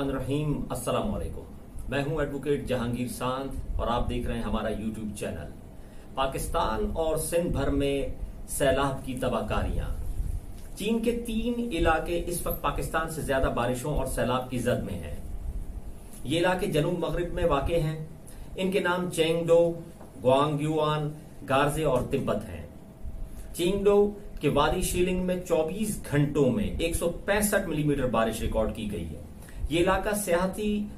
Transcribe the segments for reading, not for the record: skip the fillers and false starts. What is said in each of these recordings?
बिस्मिल्लाहिर्रहमानिर्रहीम। अस्सलाम वालेकुम। मैं हूं एडवोकेट जहांगीर सांध और आप देख रहे हैं हमारा यूट्यूब चैनल। पाकिस्तान और सिंध भर में सैलाब की तबाहकारियां। चीन के 3 इलाके इस वक्त पाकिस्तान से ज्यादा बारिशों और सैलाब की जद में हैं। ये इलाके जनूब मगरिब में वाक़े हैं। इनके नाम चेंगडो, ग्वांगयुआन, गार्जे और तिब्बत हैं। चेंगडो के वादी शीलिंग में 24 घंटों में 165 मिलीमीटर बारिश रिकॉर्ड की गई है। ये इलाका सियाती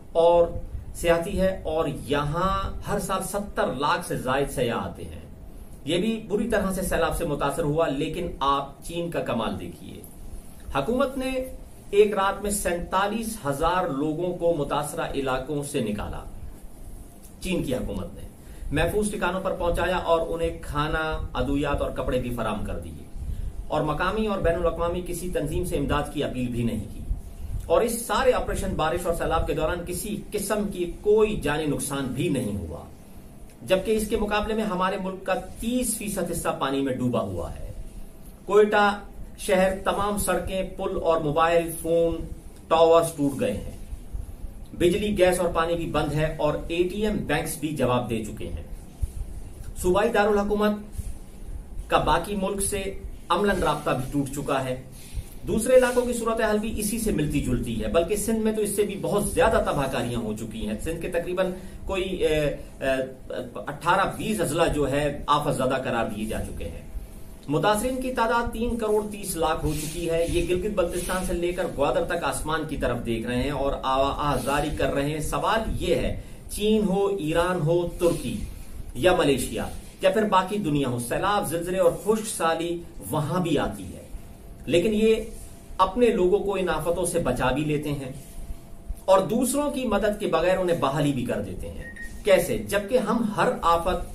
है और यहां हर साल 70 लाख से ज्यादा सयाह आते हैं। यह भी बुरी तरह से सैलाब से मुतासर हुआ, लेकिन आप चीन का कमाल देखिए। हुकूमत ने एक रात में 47,000 लोगों को मुतासरा इलाकों से निकाला। चीन की हुकूमत ने महफूज ठिकानों पर पहुंचाया और उन्हें खाना, अदवियात और कपड़े भी फराम कर दिए और मकामी और बैनुल अक़वामी किसी तंजीम से इमदाद की अपील भी नहीं की। और इस सारे ऑपरेशन बारिश और सैलाब के दौरान किसी किस्म की कोई जानी नुकसान भी नहीं हुआ, जबकि इसके मुकाबले में हमारे मुल्क का 30% हिस्सा पानी में डूबा हुआ है। कोयटा शहर तमाम सड़कें, पुल और मोबाइल फोन टावर्स टूट गए हैं। बिजली, गैस और पानी भी बंद है और एटीएम बैंक्स भी जवाब दे चुके हैं। सूबाई दारुल हुकूमत का बाकी मुल्क से अमलन राब्ता भी टूट चुका है। दूसरे इलाकों की सूरत हाल भी इसी से मिलती जुलती है, बल्कि सिंध में तो इससे भी बहुत ज्यादा तबाहकारियां हो चुकी हैं। सिंध के तकरीबन कोई 18-20 अजला जो है आफतज़दा करार दिए जा चुके हैं। मुतासरीन की तादाद 3 करोड़ 30 लाख हो चुकी है। ये गिलगित बल्तिस्तान से लेकर ग्वादर तक आसमान की तरफ देख रहे हैं और आवाज़ जारी कर रहे हैं। सवाल ये है, चीन हो, ईरान हो, तुर्की या मलेशिया या फिर बाकी दुनिया हो, सैलाब, जिलजिले और खुश्क साली वहां भी आती है, लेकिन ये अपने लोगों को इन आफतों से बचा भी लेते हैं और दूसरों की मदद के बगैर उन्हें बहाली भी कर देते हैं। कैसे? जबकि हम हर आफत,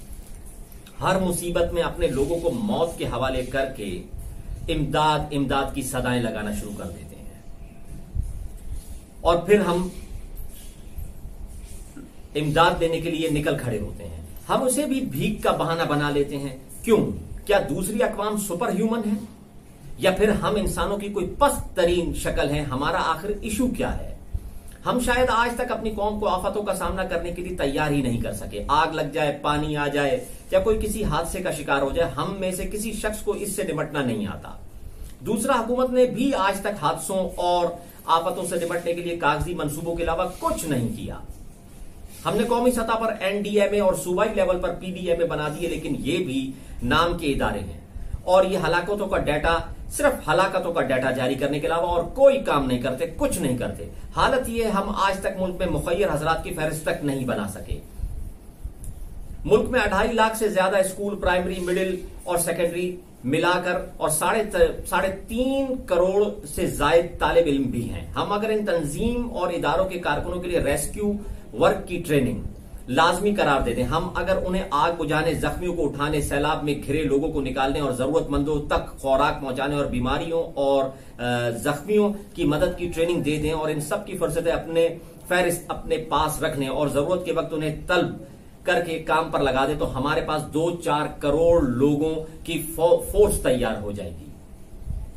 हर मुसीबत में अपने लोगों को मौत के हवाले करके इमदाद की सदाएं लगाना शुरू कर देते हैं और फिर हम इमदाद देने के लिए निकल खड़े होते हैं। हम उसे भी भीख का बहाना बना लेते हैं। क्यों? क्या दूसरी अक़वाम सुपर ह्यूमन है या फिर हम इंसानों की कोई पस्त तरीन शक्ल है? हमारा आखिर इशू क्या है? हम शायद आज तक अपनी कौम को आफतों का सामना करने के लिए तैयार ही नहीं कर सके। आग लग जाए, पानी आ जाए या कोई किसी हादसे का शिकार हो जाए, हम में से किसी शख्स को इससे निपटना नहीं आता। दूसरा, हुकूमत ने भी आज तक हादसों और आफतों से निपटने के लिए कागजी मंसूबों के अलावा कुछ नहीं किया। हमने कौमी सतह पर एनडीएमए और सूबाई लेवल पर पीडीएमए बना दिए, लेकिन ये भी नाम के इदारे हैं और ये हलाकतों का डाटा, सिर्फ हलाकतों का डाटा जारी करने के अलावा और कोई काम नहीं करते, कुछ नहीं करते। हालत ये, हम आज तक मुल्क में मुखय्यर हजरात की फहरिस्त तक नहीं बना सके। मुल्क में 2.5 लाख से ज्यादा स्कूल, प्राइमरी, मिडिल और सेकेंडरी मिलाकर और 3.5 करोड़ से जायद तालिब इल्म भी हैं। हम अगर इन तंजीम और इदारों के कारकुनों के लिए रेस्क्यू वर्क की ट्रेनिंग लाजमी करार देते हैं, हम अगर उन्हें आग बुझाने, जख्मियों को उठाने, सैलाब में घिरे लोगों को निकालने और जरूरतमंदों तक खुराक पहुंचाने और बीमारियों और जख्मियों की मदद की ट्रेनिंग दे दें और इन सब की फुर्सतें अपने फहरिस्त अपने पास रखने और जरूरत के वक्त उन्हें तलब करके काम पर लगा दे, तो हमारे पास 2-4 करोड़ लोगों की फोर्स तैयार हो जाएगी।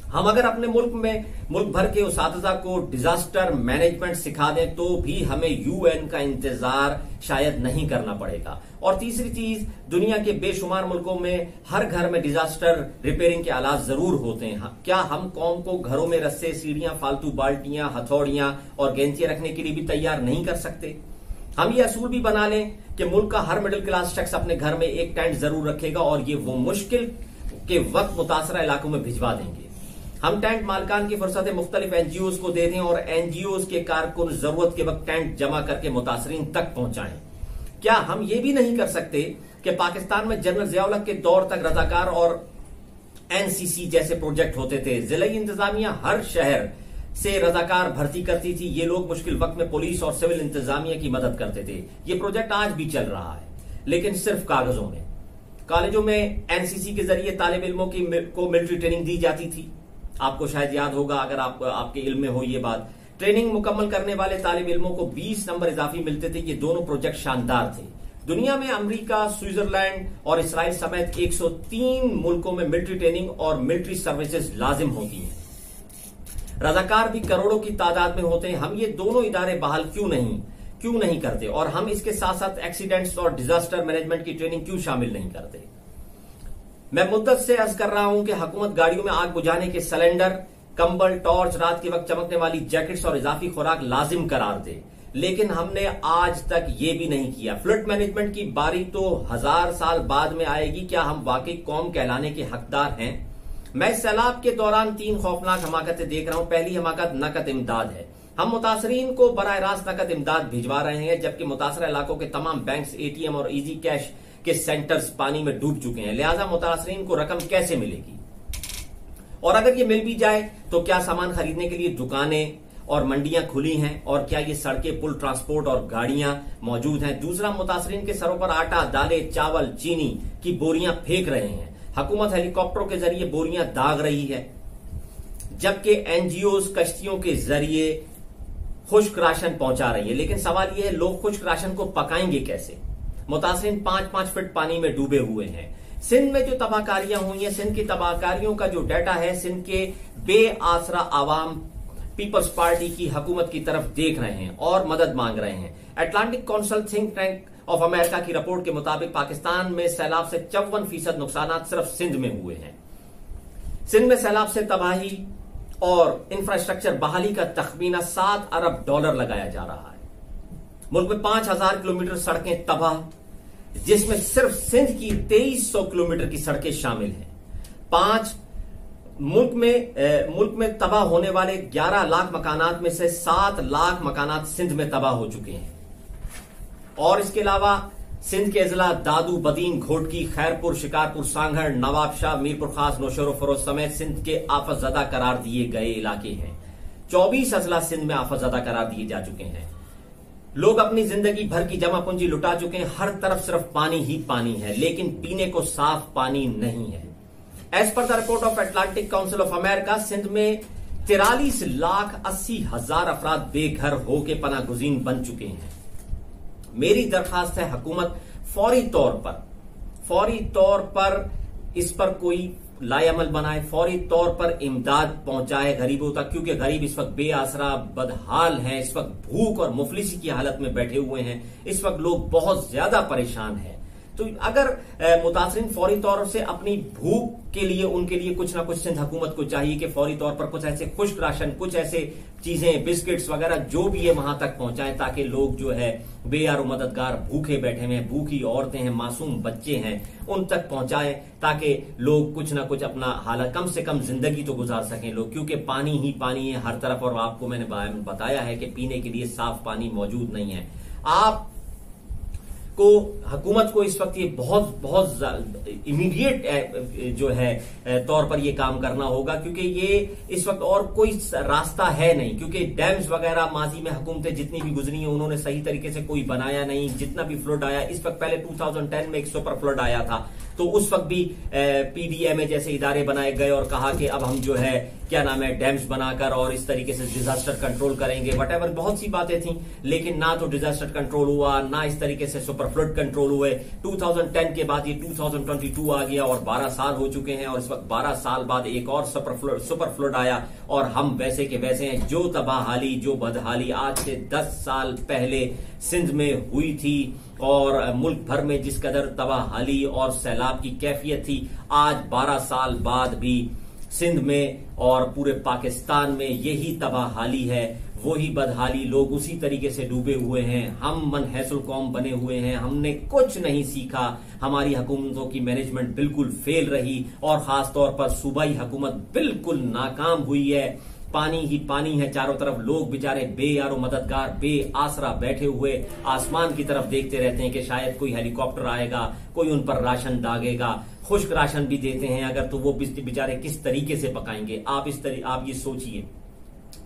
हम अगर अपने मुल्क भर के उसातिज़ा को डिजास्टर मैनेजमेंट सिखा दें तो भी हमें यूएन का इंतजार शायद नहीं करना पड़ेगा। और तीसरी चीज, दुनिया के बेशुमार मुल्कों में हर घर में डिजास्टर रिपेयरिंग के आलात जरूर होते हैं। क्या हम कौम को घरों में रस्से, सीढ़ियां, फालतू बाल्टियां, हथौड़ियां और गेंचियां रखने के लिए भी तैयार नहीं कर सकते? हम ये असूल भी बना लें कि मुल्क का हर मिडिल क्लास शख्स अपने घर में एक टेंट जरूर रखेगा और ये वो मुश्किल के वक्त मुतासरा इलाकों में भिजवा देंगे। हम टेंट मालकान की फुर्सतें मुख्तलिफ एनजीओज को दे दें और एनजीओज के कारकुन जरूरत के वक्त टेंट जमा करके मुतासरीन तक पहुंचाएं। क्या हम ये भी नहीं कर सकते कि पाकिस्तान में जनरल ज़िया-उल हक के दौर तक रजाकार और एनसीसी जैसे प्रोजेक्ट होते थे? जिला इंतजामिया हर शहर से रजाकार भर्ती करती थी। ये लोग मुश्किल वक्त में पुलिस और सिविल इंतजामिया की मदद करते थे। ये प्रोजेक्ट आज भी चल रहा है, लेकिन सिर्फ कागजों में। कॉलेजों में एनसीसी के जरिए तालिब इल्मों को मिलिट्री ट्रेनिंग दी जाती थी। आपको शायद याद होगा, अगर आपके इल्म में हो ये बात। ट्रेनिंग मुकम्मल करने वाले तालिब इल्मों को 20 नंबर इजाफी मिलते थे। ये दोनों प्रोजेक्ट शानदार थे। दुनिया में अमेरिका, स्विट्जरलैंड और इसराइल समेत 103 मुल्कों में मिलिट्री ट्रेनिंग और मिलिट्री सर्विसेज लाजिम होती हैं। रजाकार भी करोड़ों की तादाद में होते हैं। हम ये दोनों इदारे बहाल क्यों नहीं करते, और हम इसके साथ साथ एक्सीडेंट्स और डिजास्टर मैनेजमेंट की ट्रेनिंग क्यों शामिल नहीं करते। मैं मुद्दत से अर्ज कर रहा हूं कि हुकूमत गाड़ियों में आग बुझाने के सिलेंडर, कंबल, टॉर्च, रात के वक्त चमकने वाली जैकेट्स और इजाफी खुराक लाजिम करार दे, लेकिन हमने आज तक ये भी नहीं किया। फ्लड मैनेजमेंट की बारी तो 1000 साल बाद में आएगी। क्या हम वाकई कौम कहलाने के हकदार हैं? मैं सैलाब के दौरान 3 खौफनाक हमाकतें देख रहा हूं। पहली हमाकत नकद इमदाद है। हम मुतासरीन को बराह रास्त नकद इमदाद भिजवा रहे हैं, जबकि मुतासरा इलाकों के तमाम बैंक्स, एटीएम और इजी कैश के सेंटर्स पानी में डूब चुके हैं। लिहाजा मुतासरीन को रकम कैसे मिलेगी, और अगर ये मिल भी जाए तो क्या सामान खरीदने के लिए दुकानें और मंडियां खुली हैं, और क्या ये सड़कें, पुल, ट्रांसपोर्ट और गाड़ियां मौजूद हैं? दूसरा, मुतासरीन के सरों पर आटा, दालें, चावल, चीनी की बोरियां फेंक रहे हैं। हुकूमत हेलीकॉप्टरों के जरिए बोरियां दाग रही है, जबकि एनजीओज कश्तियों के जरिए खुश्क राशन पहुंचा रही है। लेकिन सवाल यह है, लोग खुश्क राशन को पकाएंगे कैसे? मुतासरीन 5-5 फीट पानी में डूबे हुए हैं। सिंध में जो तबाहकारियां हुई हैं, सिंध की तबाहकारियों का जो डाटा है, सिंध के बेआसरा आवाम पीपल्स पार्टी की हुकूमत की तरफ देख रहे हैं और मदद मांग रहे हैं। Atlantic council think tank of America की रिपोर्ट के मुताबिक पाकिस्तान में सैलाब से 54% नुकसान सिर्फ सिंध में हुए हैं। सिंध में सैलाब से तबाही और इंफ्रास्ट्रक्चर बहाली का तखमीना $7 अरब लगाया जा रहा है। मुल्क में 5000 किलोमीटर सड़कें तबाह, जिसमें सिर्फ सिंध की 2300 किलोमीटर की सड़कें शामिल हैं। मुल्क में तबाह होने वाले 11 लाख मकानात में से 7 लाख मकानात सिंध में तबाह हो चुके हैं। और इसके अलावा सिंध के अजला दादू, बदीन, घोटकी, खैरपुर, शिकारपुर, सांगड़, नवाबशाह, मीरपुर खास, नौशेरो फरोज समेत सिंध के आफतजदा करार दिए गए इलाके हैं। 24 अजला सिंध में आफतजदा करार दिए जा चुके हैं। लोग अपनी जिंदगी भर की जमा पूंजी लुटा चुके हैं। हर तरफ सिर्फ पानी ही पानी है, लेकिन पीने को साफ पानी नहीं है। As per the report of Atlantic Council of America, Sindh में 43,80,000 अफराद बेघर होकर पनागुज़ीन बन चुके हैं। मेरी दरखास्त है, हुकूमत फौरी तौर पर इस पर कोई लाएअमल बनाए, फौरी तौर पर इमदाद पहुंचाए गरीबों तक, क्योंकि गरीब इस वक्त बेआसरा बदहाल हैं, इस वक्त भूख और मुफलिसी की हालत में बैठे हुए हैं। इस वक्त लोग बहुत ज्यादा परेशान हैं। तो अगर मुतासरीन फौरी तौर से अपनी भूख के लिए, उनके लिए कुछ ना कुछ सिंध हुकूमत को चाहिए कि फौरी तौर पर कुछ ऐसे खुश्क राशन, कुछ ऐसे चीजें, बिस्किट्स वगैरह जो भी है वहां तक पहुंचाएं, ताकि लोग जो है बेयारो मददगार भूखे बैठे हुए हैं, भूखी औरतें हैं, मासूम बच्चे हैं, उन तक पहुंचाएं, ताकि लोग कुछ ना कुछ अपना हालत, कम से कम जिंदगी तो गुजार सकें लोग, क्योंकि पानी ही पानी है हर तरफ। और आपको मैंने बताया है कि पीने के लिए साफ पानी मौजूद नहीं है। हुकूमत को इस वक्त ये बहुत इमीडिएट जो है तौर पर ये काम करना होगा, क्योंकि ये इस वक्त और कोई रास्ता है नहीं, क्योंकि डैम्स वगैरह माजी में हुकूमतें जितनी भी गुजरी हैं उन्होंने सही तरीके से कोई बनाया नहीं। जितना भी फ्लड आया, इस वक्त पहले 2010 में एक सुपर फ्लड आया था, तो उस वक्त भी पीडीएमए जैसे इदारे बनाए गए और कहा कि अब हम जो है क्या नाम है डैम्स बनाकर और इस तरीके से डिजास्टर कंट्रोल करेंगे, वटएवर, बहुत सी बातें थी, लेकिन ना तो डिजास्टर कंट्रोल हुआ, ना इस तरीके से सुपर फ्लड कंट्रोल हुए। 2010 के बाद ये 2022 आ गया और 12 साल हो चुके हैं, और इस वक्त 12 साल बाद एक और सुपर फ्लड आया और हम वैसे के वैसे हैं। जो तबाहाली, जो बदहाली आज से 10 साल पहले सिंध में हुई थी और मुल्क भर में जिस कदर तबाहाली और सैलाब की कैफियत थी, आज 12 साल बाद भी सिंध में और पूरे पाकिस्तान में यही तबाहाली है, वही बदहाली, लोग उसी तरीके से डूबे हुए हैं। हम मनहसूल कौम बने हुए हैं, हमने कुछ नहीं सीखा, हमारी हुकूमतों की मैनेजमेंट बिल्कुल फेल रही और खास तौर पर सूबाई हुकूमत बिल्कुल नाकाम हुई है। पानी ही पानी है चारों तरफ, लोग बेचारे बेयारो मददगार बेआसरा बैठे हुए आसमान की तरफ देखते रहते हैं कि शायद कोई हेलीकॉप्टर आएगा, कोई उन पर राशन दागेगा। खुश्क राशन भी देते हैं अगर, तो वो बेचारे किस तरीके से पकाएंगे? आप ये सोचिए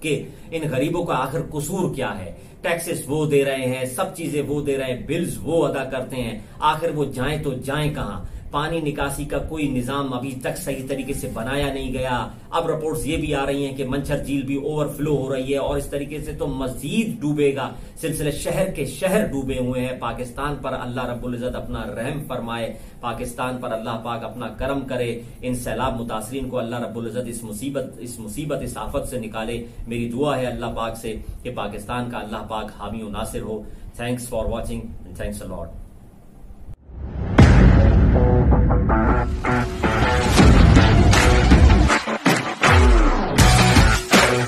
कि इन गरीबों का आखिर कसूर क्या है? टैक्सेस वो दे रहे हैं, सब चीजें वो दे रहे हैं, बिल्स वो अदा करते हैं, आखिर वो जाएं तो जाएं कहां? पानी निकासी का कोई निजाम अभी तक सही तरीके से बनाया नहीं गया। अब रिपोर्ट्स ये भी आ रही हैं कि मंछर झील भी ओवरफ्लो हो रही है और इस तरीके से तो मजीद डूबेगा सिलसिले, शहर के शहर डूबे हुए हैं। पाकिस्तान पर अल्लाह रब्बुल इज्जत अपना रहम फरमाए, पाकिस्तान पर अल्लाह पाक अपना करम करे, इन सैलाब मुतासरीन को अल्लाह रब्बुल इज्जत इस मुसीबत इस आफत से निकाले। मेरी दुआ है अल्लाह पाक से कि पाकिस्तान का अल्लाह पाक हामी और नासिर हो। Thanks for watching and thanks a lot.